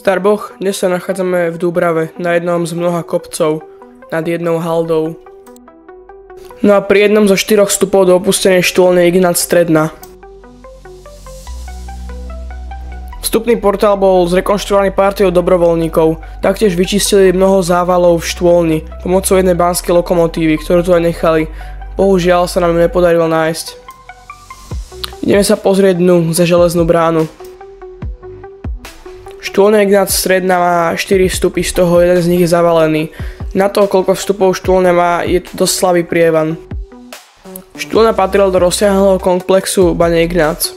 Zdar Boh, dnes sa nachádzame v Dúbrave, na jednom z mnoha kopcov, nad jednou haldou. No a pri jednom zo 4 vstupov do opustenej štôlne Ignác Stredná. Vstupný portál bol zrekonštruovaný partiou dobrovoľníkov, taktiež vyčistili mnoho závalov v štôlni pomocou jednej banskej lokomotívy, ktorú tu aj nechali. Bohužiaľ sa nám nepodarilo nájsť. Ideme sa pozrieť dnu za železnú bránu. Štôlne Ignác Stredná má 4 vstupy, z toho jeden z nich je zavalený. Na to, koľko vstupov štôlne má, je to dosť slabý prievan. Štôlna patrila do rozsiahleho komplexu Bane Ignác.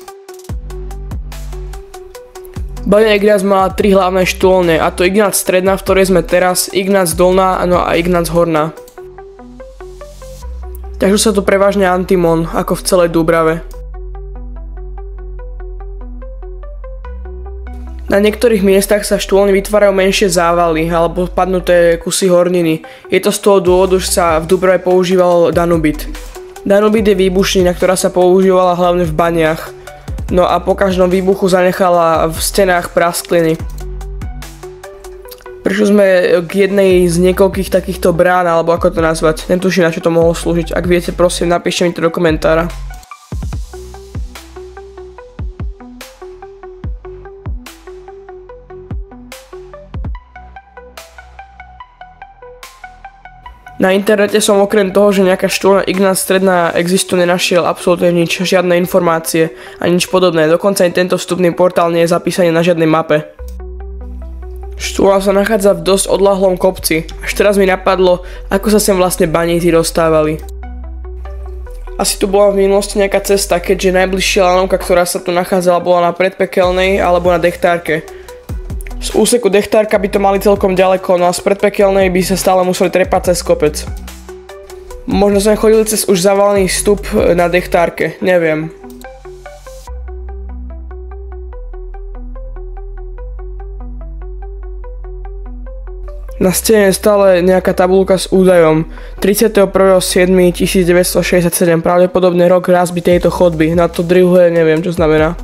Bane Ignác mala 3 hlavné štôlne, a to Ignác Stredná, v ktorej sme teraz, Ignác Dolná, no a Ignác Horná. Takže sa tu prevažne antimon, ako v celej Dúbrave. Na niektorých miestach sa štôlne vytvárajú menšie závaly alebo padnuté kusy horniny. Je to z toho dôvodu, že sa v Dúbrave používal danubit. Danubit je výbušnina, ktorá sa používala hlavne v baniach. No a po každom výbuchu zanechala v stenách praskliny. Prišli sme k jednej z niekoľkých takýchto brán, alebo ako to nazvať. Netuším, na čo to mohlo slúžiť. Ak viete, prosím, napíšte mi to do komentára. Na internete som okrem toho, že nejaká štôlna Ignác Stredná existuje, nenašiel absolútne nič, žiadne informácie a nič podobné. Dokonca aj tento vstupný portál nie je zapísaný na žiadnej mape. Štôlna sa nachádza v dosť odľahlom kopci. Až teraz mi napadlo, ako sa sem vlastne baníci dostávali. Asi tu bola v minulosti nejaká cesta, keďže najbližšia lanovka, ktorá sa tu nachádzala, bola na Predpekelnej alebo na Dechtárke. Z úseku Dechtárka by to mali celkom ďaleko, no a z Predpekelnej by sa stále museli trepať cez kopec. Možno sme chodili cez už zavalený vstup na Dechtárke, neviem. Na stene je stále nejaká tabuľka s údajom 31.7.1967, pravdepodobne rok razby tejto chodby, na to druhé neviem, čo znamená.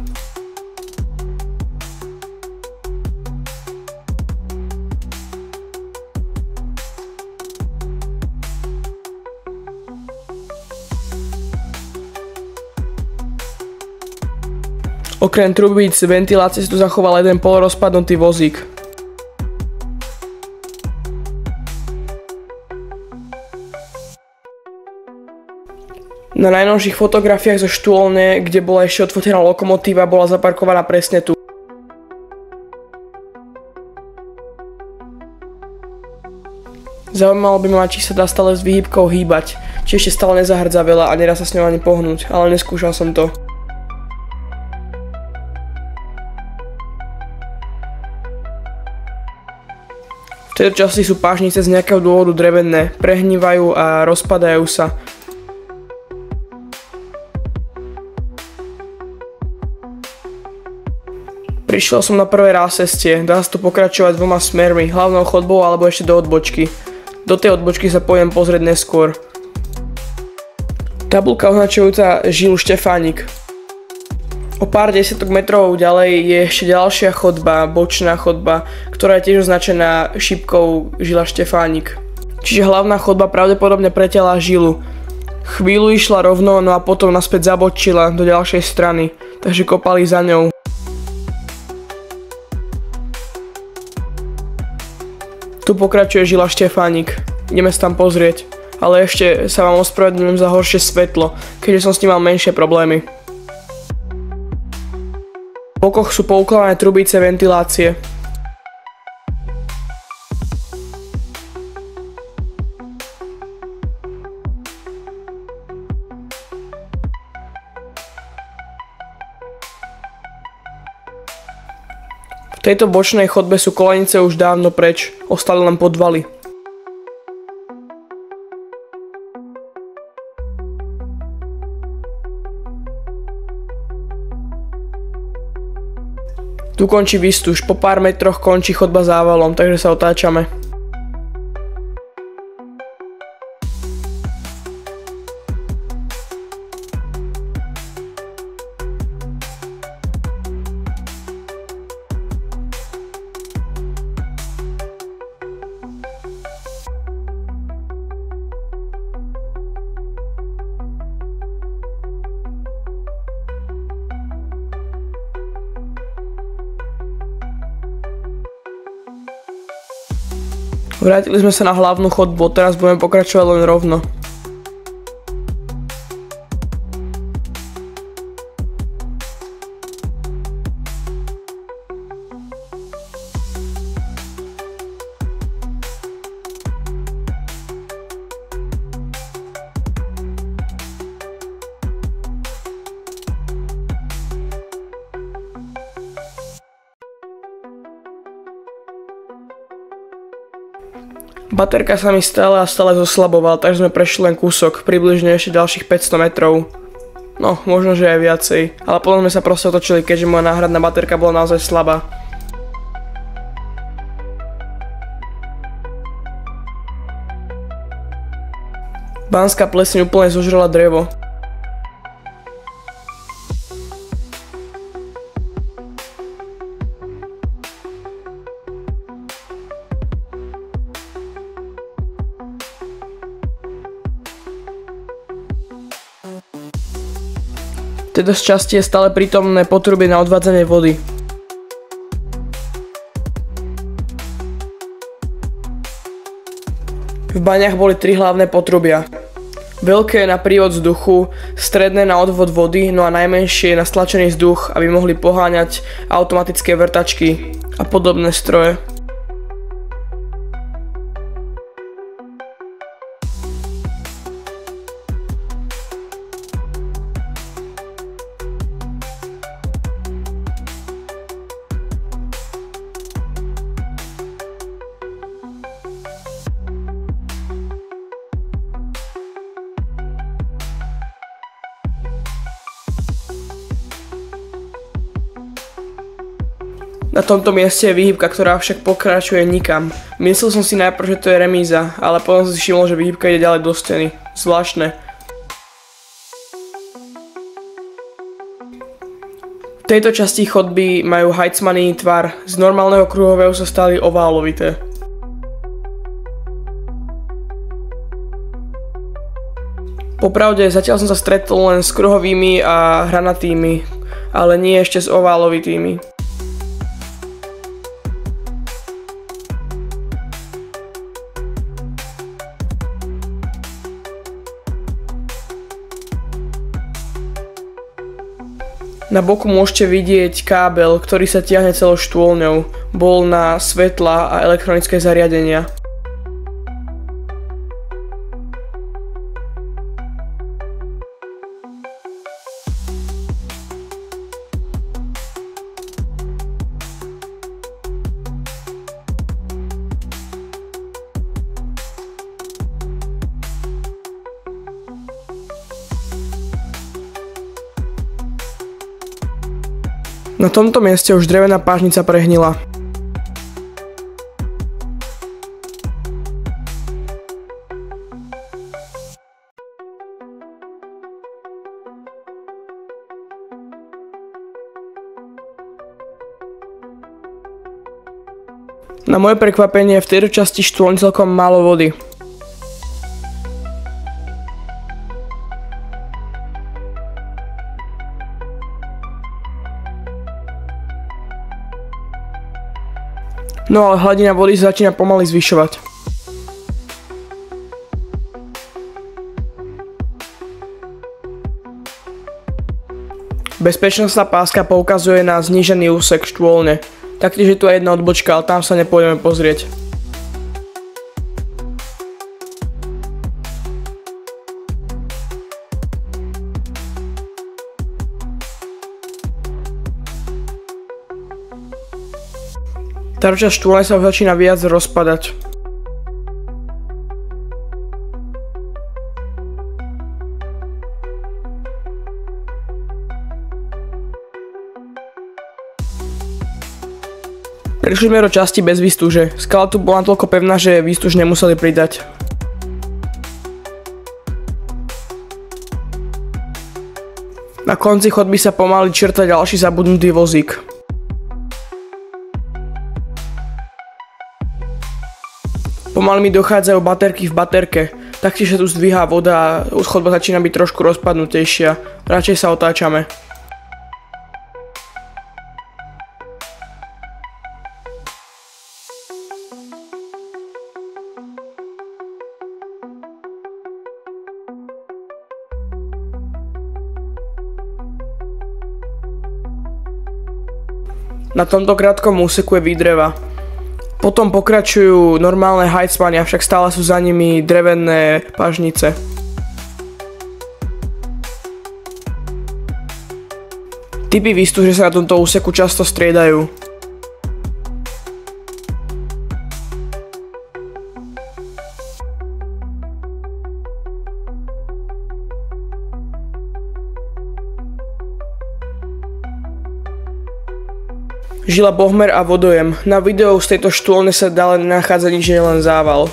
Okrem trubíc ventilácie si tu zachoval jeden polorozpadnutý vozík. Na najnovších fotografiách zo štôlne, kde bola ešte odfotená lokomotíva, bola zaparkovaná presne tu. Zaujímalo by ma, či sa dá stále s výhybkou hýbať, či ešte stále nezahrdza veľa a nedá sa s ňou ani pohnúť, ale neskúšal som to. V tejto časti sú pážnice z nejakého dôvodu drevené, prehnívajú a rozpadajú sa. Prišiel som na prvé rásestie, dá sa tu pokračovať 2 smermi, hlavnou chodbou alebo ešte do odbočky. Do tej odbočky sa pôjdem pozrieť neskôr. Tabuľka označujúca žilu Štefánik. O pár desiatok metrov ďalej je ešte ďalšia chodba, bočná chodba, ktorá je tiež označená šípkou žila Štefánik. Čiže hlavná chodba pravdepodobne preťala žilu. Chvíľu išla rovno, no a potom naspäť zabočila do ďalšej strany, takže kopali za ňou. Tu pokračuje žila Štefánik, ideme sa tam pozrieť, ale ešte sa vám ospravedlňujem za horšie svetlo, keďže som s ním mal menšie problémy. V bokoch sú poukladané trubice ventilácie. V tejto bočnej chodbe sú kolenice už dávno preč, ostali len podvaly. Tu končí výstuž, po pár metroch končí chodba závalom, takže sa otáčame. Vrátili sme sa na hlavnú chodbu, teraz budeme pokračovať len rovno. Baterka sa mi stále a stále zoslaboval, takže sme prešli len kúsok, približne ešte ďalších 500 metrov. No, možno, že aj viacej, ale potom sme sa proste otočili, keďže moja náhradná baterka bola naozaj slabá. Banská pleseň úplne zožrala drevo. V tejto časti je stále prítomné potrubie na odvádzanie vody. V baňach boli 3 hlavné potrubia. Veľké na prívod vzduchu, stredné na odvod vody, no a najmenšie na stlačený vzduch, aby mohli poháňať automatické vrtačky a podobné stroje. Na tomto mieste je výhybka, ktorá však pokračuje nikam. Myslel som si najprv, že to je remíza, ale potom som si všimol, že výhybka ide ďalej do steny. Zvláštne. V tejto časti chodby majú Heitzmanný tvar, z normálneho kruhového sa stali oválovité. Popravde, zatiaľ som sa stretol len s kruhovými a hranatými, ale nie ešte s oválovitými. Na boku môžete vidieť kábel, ktorý sa tiahne celou štôlňou. Bol na svetla a elektronické zariadenia. Na tomto mieste už drevená pážnica prehnila. Na moje prekvapenie v tejto časti štôlň celkom málo vody. No ale hladina vody sa začína pomaly zvyšovať. Bezpečnostná páska poukazuje na znížený úsek štôlne. Taktiež je tu aj jedna odbočka, ale tam sa nepôjdeme pozrieť. Táto časť štôlne sa už začína viac rozpadať. Prišli sme do časti bez výstuže. Skala tu bola natoľko pevná, že výstuž nemuseli pridať. Na konci chodby sa pomaly črta ďalší zabudnutý vozík. Pomaly mi dochádzajú baterky v baterke, taktiež sa tu zdvíhá voda a chodba začína byť trošku rozpadnutejšia. Radšej sa otáčame. Na tomto krátkom úseku je výdreva. Potom pokračujú normálne hajcmany, avšak stále sú za nimi drevené pažnice. Typy výstuže sa na tomto úseku často striedajú. Žila bohmer a vodojem. Na videu z tejto štôlne sa dále nenachádza nič, len zával.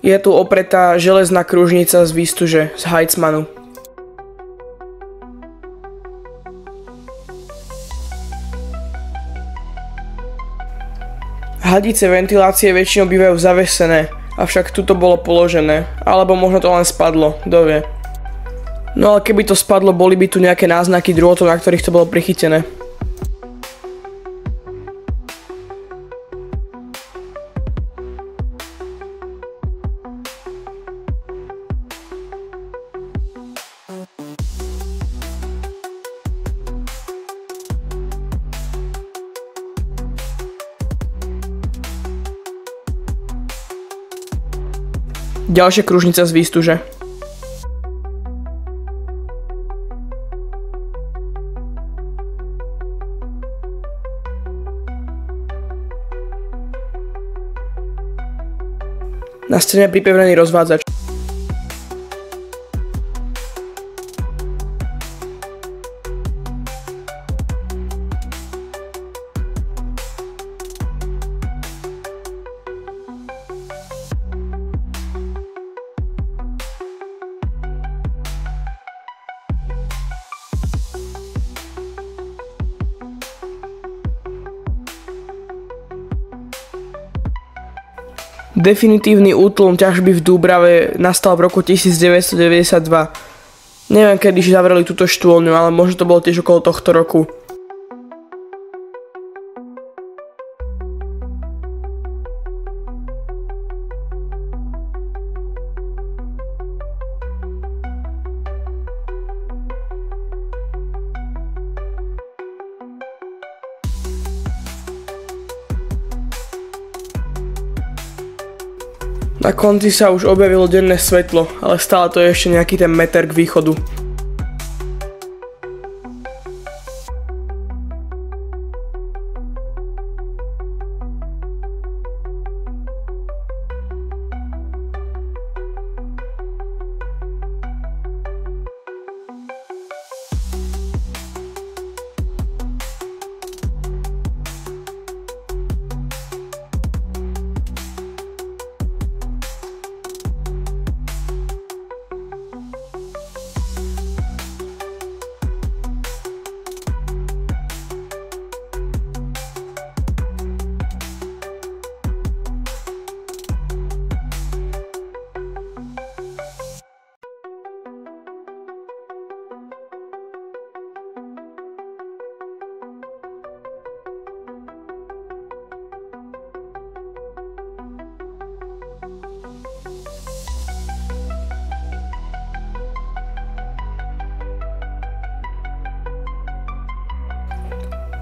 Je tu opretá železná kružnica z výstuže, z hajcmanu. Hadice ventilácie väčšinou bývajú zavesené, avšak tuto bolo položené, alebo možno to len spadlo, kto vie. No ale keby to spadlo, boli by tu nejaké náznaky drôtov, na ktorých to bolo prichytené. Ďalšia kružnica z výstuže. Na stene je pripevnený rozvádzač. Definitívny útlm ťažby v Dúbrave nastal v roku 1992. Neviem, kedy zavreli túto štôlňu, ale možno to bolo tiež okolo tohto roku. Na konci sa už objavilo denné svetlo, ale stále to je ešte nejaký ten meter k východu.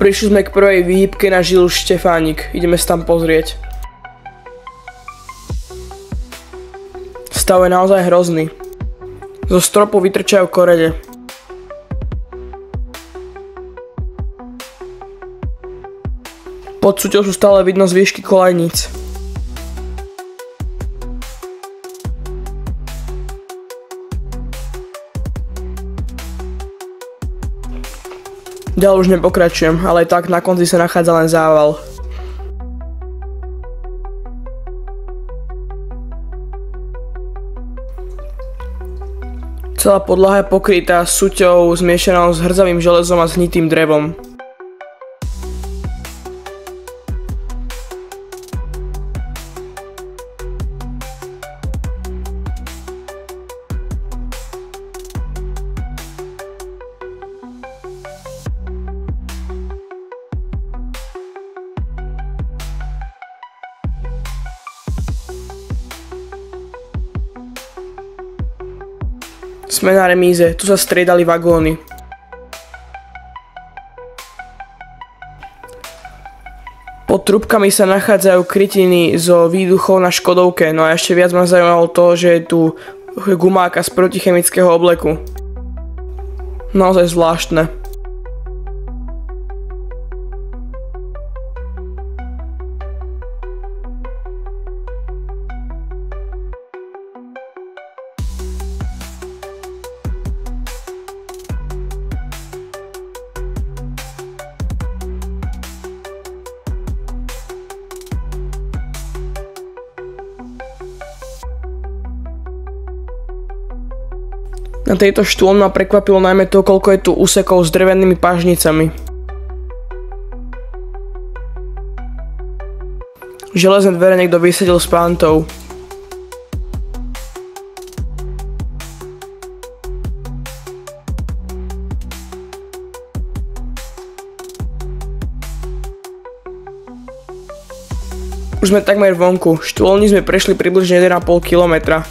Prišli sme k prvej výhybke na žilu Štefánik, ideme sa tam pozrieť. Stav je naozaj hrozný. Zo stropu vytrčajú korene. Pod súťou sú stále vidno zvyšky kolajníc. Ďalej už nepokračujem, ale tak na konci sa nachádza len zával. Celá podlaha je pokrytá suťou zmiešanou s hrdzavým železom a zhnitým drevom. Sme na remíze, tu sa striedali vagóny. Pod trúbkami sa nachádzajú krytiny zo výduchov na Škodovke, no a ešte viac ma zaujímalo to, že je tu gumáka z protichemického obleku. Naozaj zvláštne. Na tejto štôle ma prekvapilo najmä to, koľko je tu úsekov s drevenými pážnicami. Železné dvere niekto vysadil z pántou. Už sme takmer vonku, štôlni sme prešli približne 1,5 kilometra.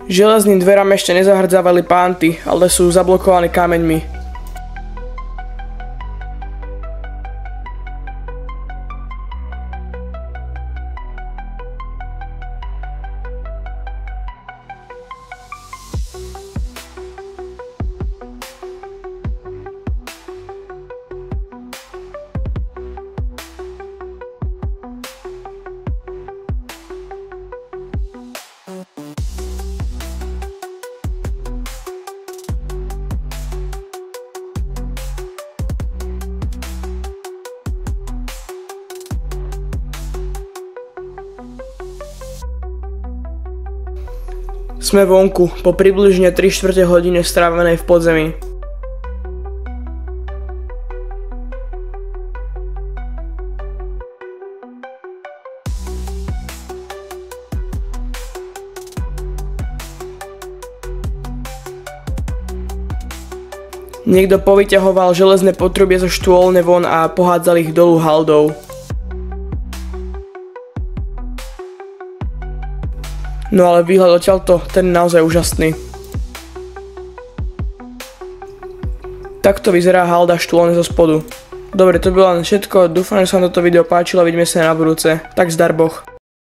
Železným dverám ešte nezahrdzávali pánty, ale sú zablokované kameňmi. Sme vonku, po približne 3/4 hodine strávenej v podzemí. Niekto povyťahoval železné potrubie zo štôlne von a pohádzal ich dolu haldou. No ale výhľad odtiaľto, ten je naozaj úžasný. Takto vyzerá halda štôlne zo spodu. Dobre, to bolo len všetko, dúfam, že sa vám toto video páčilo, vidíme sa na budúce. Tak zdar Boh.